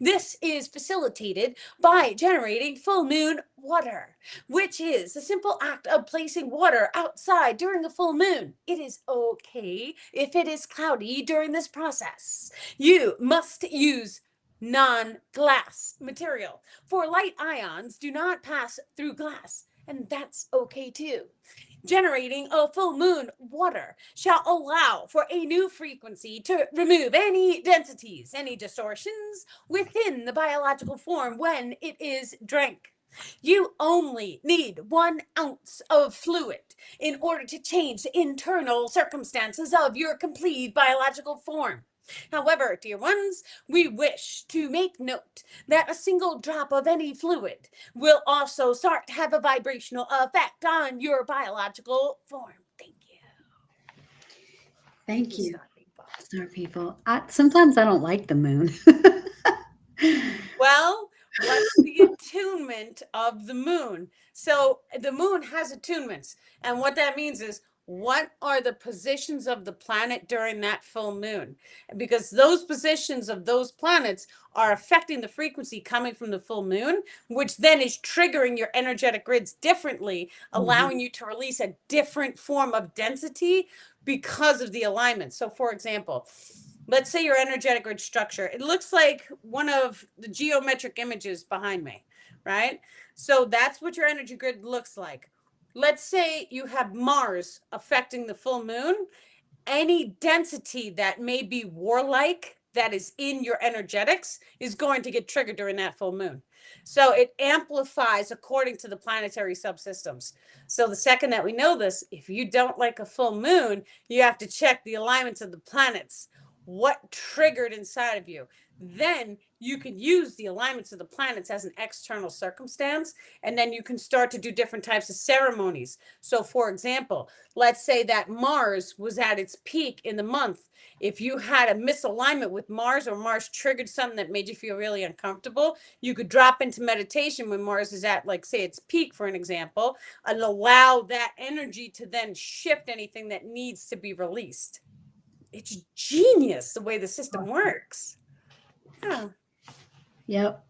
This is facilitated by generating full moon water, which is a simple act of placing water outside during a full moon. It is okay if it is cloudy during this process. You must use non-glass material, for light ions do not pass through glass, and that's okay too. Generating a full moon water shall allow for a new frequency to remove any densities, any distortions within the biological form when it is drank. You only need 1 ounce of fluid in order to change the internal circumstances of your complete biological form. However, dear ones, we wish to make note that a single drop of any fluid will also start to have a vibrational effect on your biological form. Thank you. Thank you, Star people. Star People. Sometimes I don't like the moon. Well, what's the attunement of the moon? So the moon has attunements. And what that means is what are the positions of the planet during that full moon? Because those positions of those planets are affecting the frequency coming from the full moon, which then is triggering your energetic grids differently, allowing you to release a different form of density because of the alignment. So, for example, let's say your energetic grid structure, it looks like one of the geometric images behind me, right? So that's what your energy grid looks like. Let's say you have Mars affecting the full moon. Any density that may be warlike that is in your energetics is going to get triggered during that full moon. So it amplifies according to the planetary subsystems. So the second that we know this, if you don't like a full moon, you have to check the alignments of the planets. What triggered inside of you? Then you can use the alignments of the planets as an external circumstance, and then you can start to do different types of ceremonies. So, for example, let's say that Mars was at its peak in the month. If you had a misalignment with Mars, or Mars triggered something that made you feel really uncomfortable, you could drop into meditation when Mars is at, like, say, its peak, for an example, and allow that energy to then shift anything that needs to be released. It's genius the way the system works. Yeah. Yep.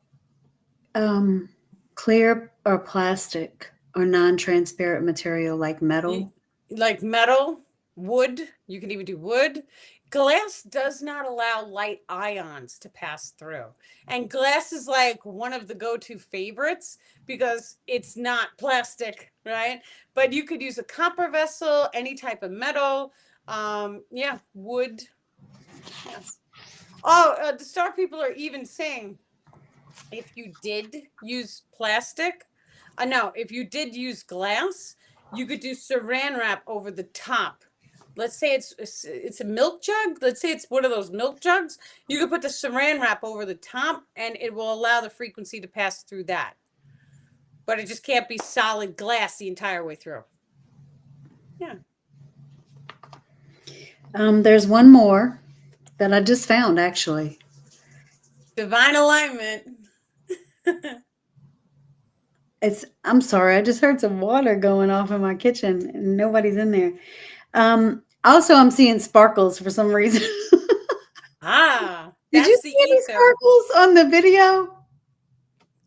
Clear or plastic or non-transparent material like metal. Like metal, wood, you can even do wood. Glass does not allow light ions to pass through. And glass is like one of the go-to favorites because it's not plastic, right? But you could use a copper vessel, any type of metal. Yeah, wood. Yes. Oh, the star people are even saying if you did use plastic, no, if you did use glass, you could do saran wrap over the top. Let's say it's a milk jug. Let's say it's one of those milk jugs. You could put the saran wrap over the top, and it will allow the frequency to pass through that. But it just can't be solid glass the entire way through. Yeah. There's one more that I just found actually. Divine alignment. I'm sorry, I just heard some water going off in my kitchen and nobody's in there. Also I'm seeing sparkles for some reason. Ah, Did you that's the see any ether. sparkles on the video?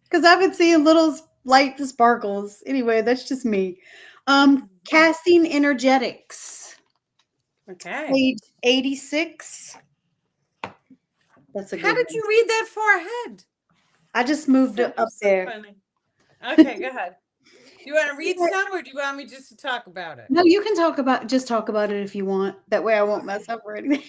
Because I've been seeing little light sparkles. Anyway, that's just me. Casting energetics. Okay. Page 86. That's a How good did one. you read that far ahead? I just moved it up So there. funny. Okay, go ahead. Do you want to read some, or do you want me just to talk about it? No, you can talk about it if you want. That way I won't mess up or anything.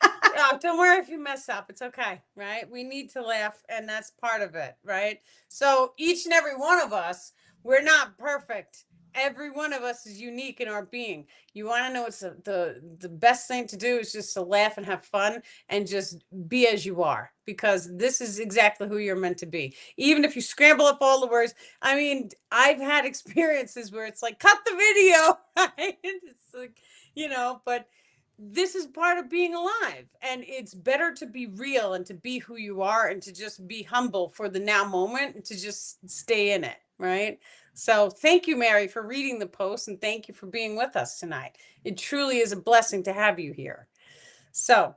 Oh, don't worry if you mess up. It's okay, right? We need to laugh, and that's part of it, right? So each and every one of us, we're not perfect. Every one of us is unique in our being. You want to know what's the best thing to do is just to laugh and have fun and just be as you are, because this is exactly who you're meant to be. Even if you scramble up all the words, I mean, I've had experiences where it's like, cut the video, right? It's like, but this is part of being alive, and it's better to be real and to be who you are and to just be humble for the now moment and to just stay in it, right? So thank you, Mary, for reading the post, and thank you for being with us tonight. It truly is a blessing to have you here. So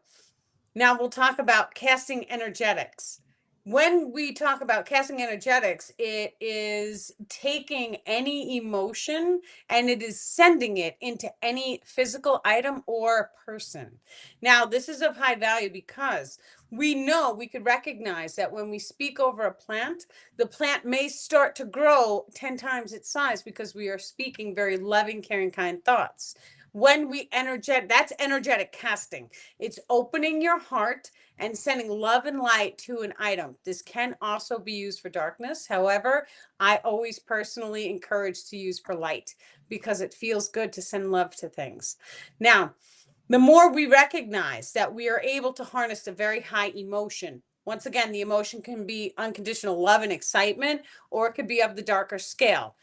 now we'll talk about casting energetics. When we talk about casting energetics, it is taking any emotion and it is sending it into any physical item or person. Now, this is of high value because we know we could recognize that when we speak over a plant, the plant may start to grow 10 times its size because we are speaking very loving, caring, kind thoughts. When we that's energetic casting. It's opening your heart and sending love and light to an item. This can also be used for darkness. However, I always personally encourage to use for light because it feels good to send love to things. Now, the more we recognize that we are able to harness a very high emotion. Once again, the emotion can be unconditional love and excitement, or it could be of the darker scale.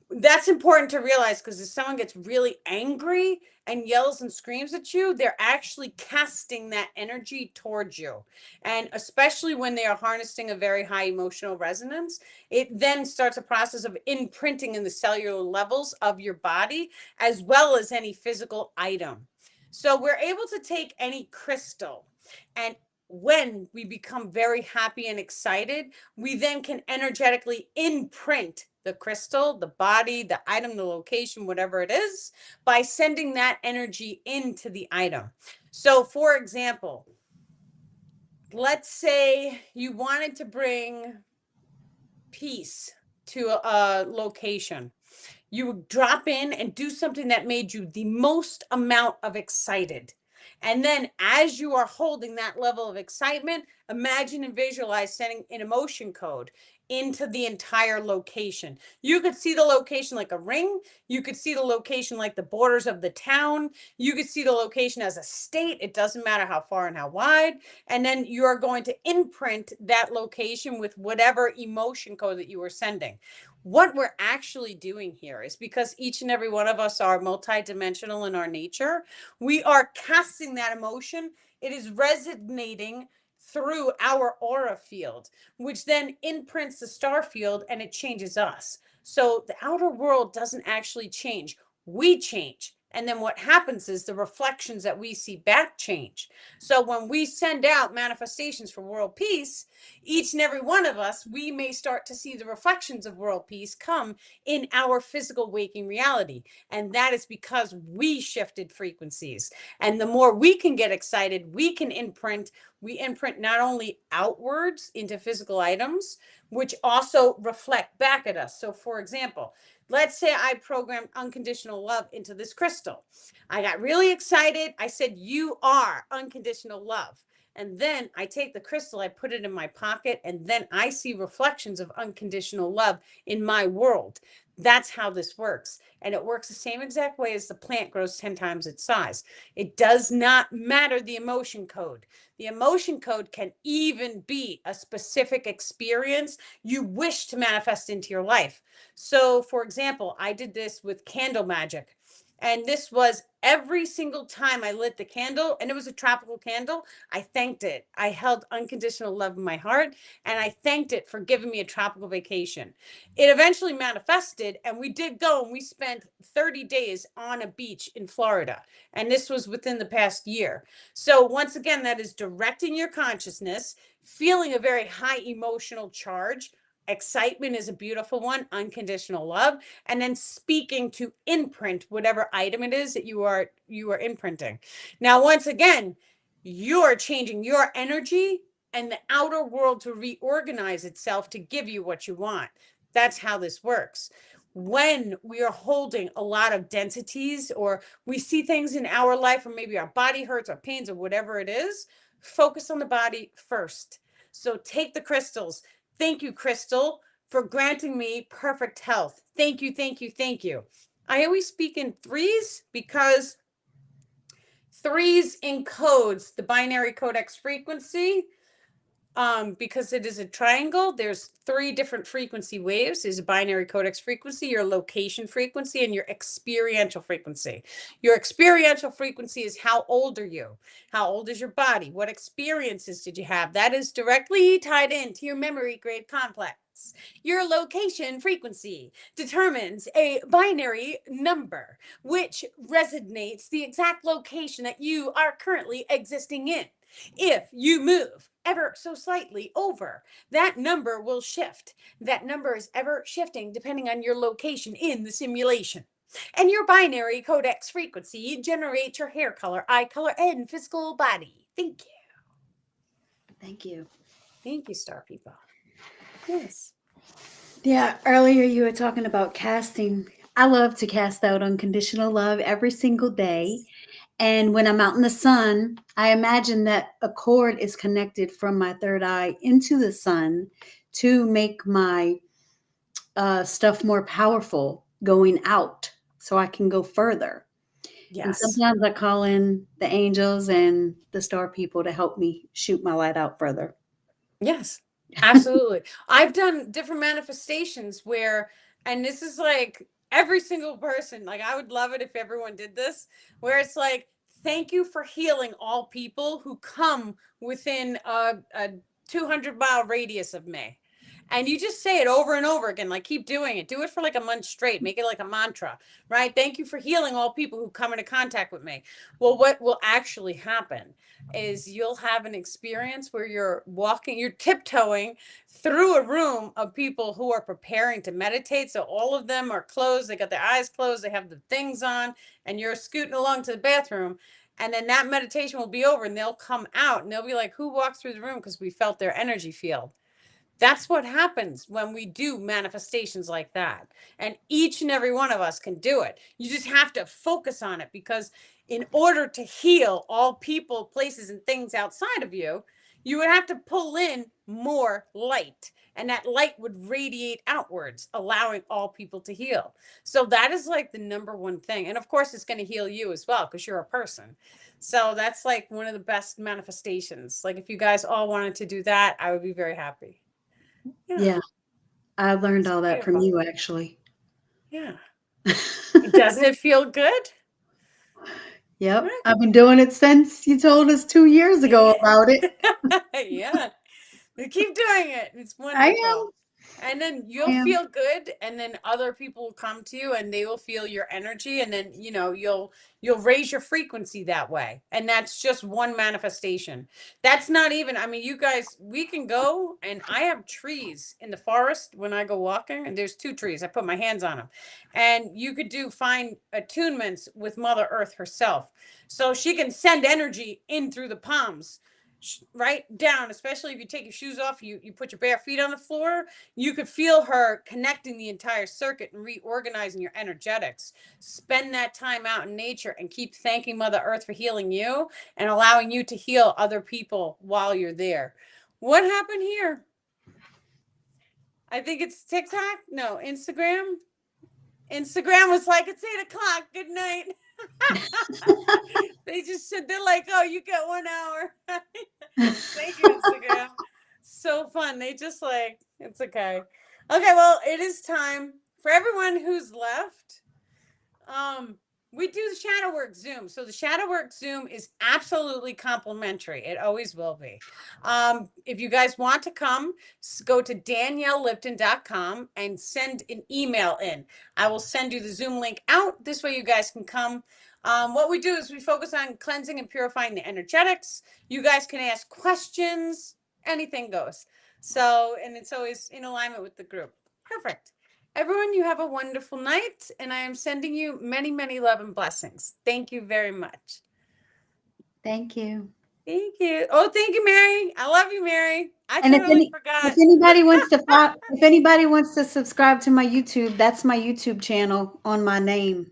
That's important to realize because if someone gets really angry and yells and screams at you, they're actually casting that energy towards you. And especially when they are harnessing a very high emotional resonance, it then starts a process of imprinting in the cellular levels of your body as well as any physical item. So we're able to take any crystal, and when we become very happy and excited, we then can energetically imprint the crystal, the body, the item, the location, whatever it is, by sending that energy into the item. So, for example, let's say you wanted to bring peace to a location, you would drop in and do something that made you the most amount of excited. And then, as you are holding that level of excitement, imagine and visualize sending an emotion code into the entire location. You could see the location like a ring. You could see the location like the borders of the town. You could see the location as a state. It doesn't matter how far and how wide. And then you're going to imprint that location with whatever emotion code that you were sending. What we're actually doing here is, because each and every one of us are multidimensional in our nature, we are casting that emotion. It is resonating through our aura field, which then imprints the star field and it changes us. So the outer world doesn't actually change, we change. And then what happens is the reflections that we see back change. So when we send out manifestations for world peace, each and every one of us, we may start to see the reflections of world peace come in our physical waking reality. And that is because we shifted frequencies. And the more we can get excited, we can imprint. We imprint not only outwards into physical items, which also reflect back at us. So, for example, let's say I programmed unconditional love into this crystal. I got really excited. I said, "You are unconditional love." And then I take the crystal, I put it in my pocket, and then I see reflections of unconditional love in my world. That's how this works. And it works the same exact way as the plant grows 10 times its size. It does not matter the emotion code. The emotion code can even be a specific experience you wish to manifest into your life. So, for example, I did this with candle magic. And this was every single time I lit the candle, and it was a tropical candle. I thanked it. I held unconditional love in my heart, and I thanked it for giving me a tropical vacation. It eventually manifested, and we did go and we spent 30 days on a beach in Florida. And this was within the past year. So, once again, that is directing your consciousness, feeling a very high emotional charge. Excitement is a beautiful one, unconditional love, and then speaking to imprint whatever item it is that you are imprinting. Now, once again, you're changing your energy and the outer world to reorganize itself to give you what you want. That's how this works. When we are holding a lot of densities, or we see things in our life, or maybe our body hurts or pains or whatever it is, focus on the body first. So take the crystals. Thank you, Crystal, for granting me perfect health. Thank you, thank you, thank you. I always speak in threes because threes encodes the binary codex frequency. Because it is a triangle, there's three different frequency waves. There's a binary codex frequency, your location frequency, and your experiential frequency. Your experiential frequency is how old are you? How old is your body? What experiences did you have? That is directly tied into your memory grade complex. Your location frequency determines a binary number, which resonates the exact location that you are currently existing in. If you move ever so slightly over, that number will shift. That number is ever shifting depending on your location in the simulation. And your binary codex frequency generates your hair color, eye color, and physical body. Thank you. Thank you. Thank you, star people. Yes. Yeah, earlier you were talking about casting. I love to cast out unconditional love every single day. And when I'm out in the sun, I imagine that a cord is connected from my third eye into the sun to make my stuff more powerful going out so I can go further. And Yes. sometimes I call in the angels and the star people to help me shoot my light out further. Yes, absolutely. I've done different manifestations where, and this is like every single person, like I would love it if everyone did this, where it's like, thank you for healing all people who come within a 200-mile radius of me. And you just say it over and over again, like keep doing it. Do it for like a month straight. Make it like a mantra, right? Thank you for healing all people who come into contact with me. Well, what will actually happen is you'll have an experience where you're walking, you're tiptoeing through a room of people who are preparing to meditate. So all of them are closed, they got their eyes closed, they have the things on, and you're scooting along to the bathroom. And then that meditation will be over and they'll come out and they'll be like, who walked through the room? Because we felt their energy field. That's what happens when we do manifestations like that. And each and every one of us can do it. You just have to focus on it, because in order to heal all people, places, and things outside of you, you would have to pull in more light. And that light would radiate outwards, allowing all people to heal. So that is like the number one thing. And of course, it's going to heal you as well, because you're a person. So that's like one of the best manifestations. Like if you guys all wanted to do that, I would be very happy. Yeah, Yeah, I learned it's all that from beautiful. you, actually. Yeah. Doesn't it feel good? Yep, Right? I've been doing it since you told us 2 years ago about it. Yeah. We keep doing it. It's I wonderful. am. And then I you'll am. feel good, and then other people will come to you and they will feel your energy, and then you'll raise your frequency that way. And that's just one manifestation. That's not even, I mean, you guys, we can go, and I have trees in the forest when I go walking, and there's two trees. I put my hands on them. And you could do fine attunements with Mother Earth herself. So she can send energy in through the palms right down, especially if you take your shoes off, you put your bare feet on the floor, you could feel her connecting the entire circuit and reorganizing your energetics. Spend that time out in nature and keep thanking Mother Earth for healing you and allowing you to heal other people while you're there. What happened here? I think it's TikTok. No, Instagram. Instagram was like, it's 8 o'clock. Good night. They just said, they're like, oh, you get 1 hour. Thank you, Instagram. So fun. They just like, it's okay. Okay, well, it is time for everyone who's left. Um, we do the shadow work Zoom. So the shadow work Zoom is absolutely complimentary. It always will be. If you guys want to come, go to daniellelipton.com and send an email in. I will send you the Zoom link out. This way you guys can come. What we do is we focus on cleansing and purifying the energetics. You guys can ask questions. Anything goes. So, and it's always in alignment with the group. Perfect. Everyone, you have a wonderful night, and I am sending you many, many love and blessings. Thank you very much. Thank you. Thank you. Oh, thank you, Mary. I love you, Mary. I And totally forgot. if anybody wants to subscribe to my YouTube, that's my YouTube channel on my name.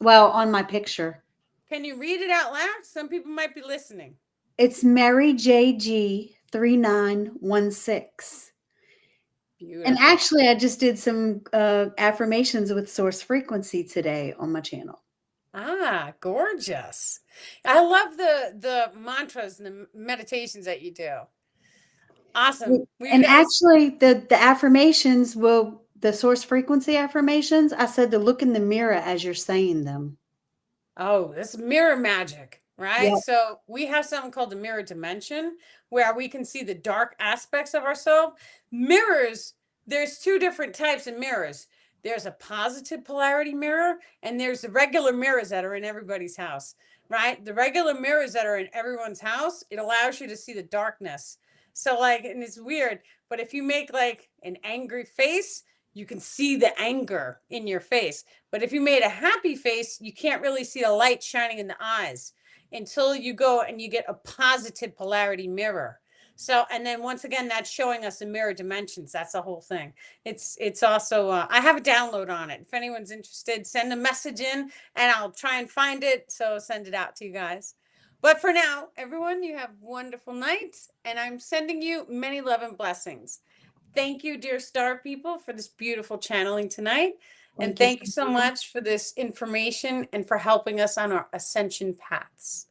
Well, on my picture. Can you read it out loud? Some people might be listening. It's Mary JG 3916. And Beautiful. actually, I just did some affirmations with source frequency today on my channel. Ah, gorgeous. I love the mantras and the meditations that you do. Awesome. Will you And guys? actually, the affirmations will the source frequency affirmations. I said to look in the mirror as you're saying them. Oh, this mirror magic, right? Yep. So we have something called the mirror dimension where we can see the dark aspects of ourselves. Mirrors, there's two different types of mirrors. There's a positive polarity mirror, and there's the regular mirrors that are in everybody's house, right? The regular mirrors that are in everyone's house, it allows you to see the darkness. So, like, and it's weird, but if you make like an angry face, you can see the anger in your face. But if you made a happy face, you can't really see the light shining in the eyes until you go and you get a positive polarity mirror. So, and then once again, that's showing us the mirror dimensions. That's the whole thing. It's also I have a download on it. If anyone's interested, send a message in, and I'll try and find it. So send it out to you guys. But for now, everyone, you have wonderful nights, and I'm sending you many love and blessings. Thank you, dear star people, for this beautiful channeling tonight. And Thank you thank you so so much. much for this information and for helping us on our ascension paths.